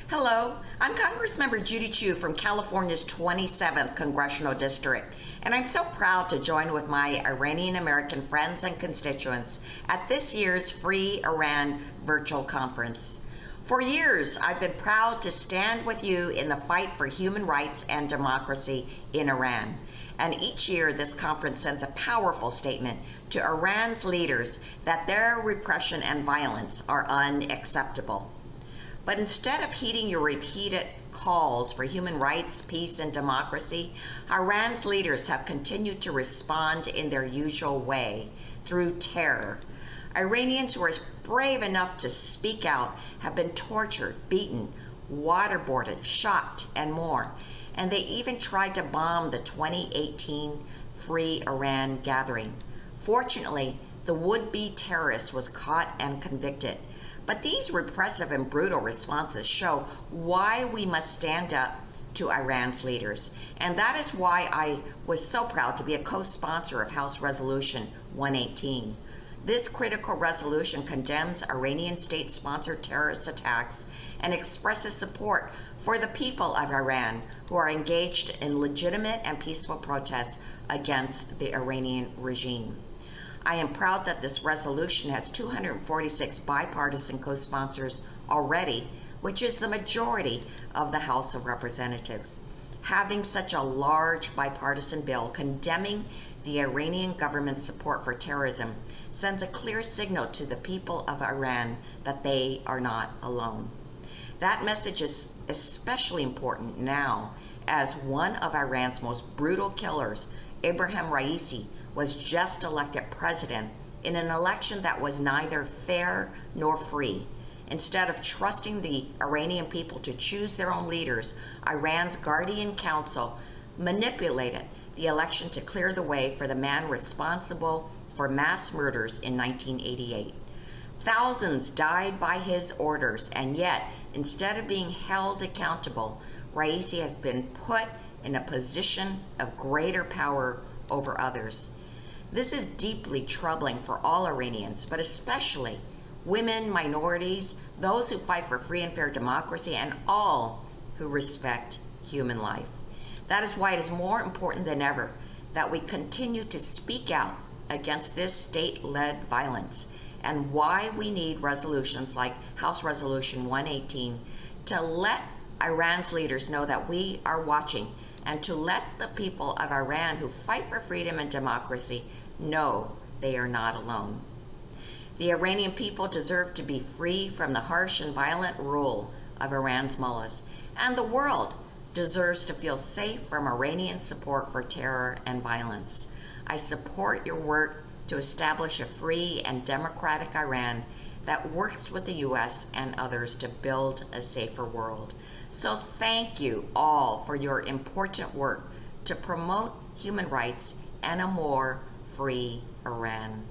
Hello, I'm Congresswoman Judy Chu from California's 27th Congressional District, and I'm so proud to join with my Iranian American friends and constituents at this year's Free Iran virtual conference. For years, I've been proud to stand with you in the fight for human rights and democracy in Iran. And each year, this conference sends a powerful statement to Iran's leaders that their repression and violence are unacceptable. But instead of heeding your repeated calls for human rights, peace, and democracy, Iran's leaders have continued to respond in their usual way, through terror. Iranians who are brave enough to speak out have been tortured, beaten, waterboarded, shot, and more. And they even tried to bomb the 2018 Free Iran gathering. Fortunately, the would-be terrorist was caught and convicted. But these repressive and brutal responses show why we must stand up to Iran's leaders. And that is why I was so proud to be a co-sponsor of House Resolution 118. This critical resolution condemns Iranian state-sponsored terrorist attacks and expresses support for the people of Iran who are engaged in legitimate and peaceful protests against the Iranian regime. I am proud that this resolution has 246 bipartisan co-sponsors already, which is the majority of the House of Representatives. Having such a large bipartisan bill condemning the Iranian government's support for terrorism sends a clear signal to the people of Iran that they are not alone. That message is especially important now as one of Iran's most brutal killers, Ebrahim Raisi, was just elected president in an election that was neither fair nor free. Instead of trusting the Iranian people to choose their own leaders, Iran's Guardian Council manipulated the election to clear the way for the man responsible for mass murders in 1988. Thousands died by his orders, and yet, instead of being held accountable, Raisi has been put in a position of greater power over others. This is deeply troubling for all Iranians, but especially women, minorities, those who fight for free and fair democracy, and all who respect human life. That is why it is more important than ever that we continue to speak out against this state-led violence, and why we need resolutions like House Resolution 118 to let Iran's leaders know that we are watching, and to let the people of Iran who fight for freedom and democracy know they are not alone. The Iranian people deserve to be free from the harsh and violent rule of Iran's mullahs, and the world deserves to feel safe from Iranian support for terror and violence. I support your work to establish a free and democratic Iran that works with the U.S. and others to build a safer world. So thank you all for your important work to promote human rights and a more free Iran.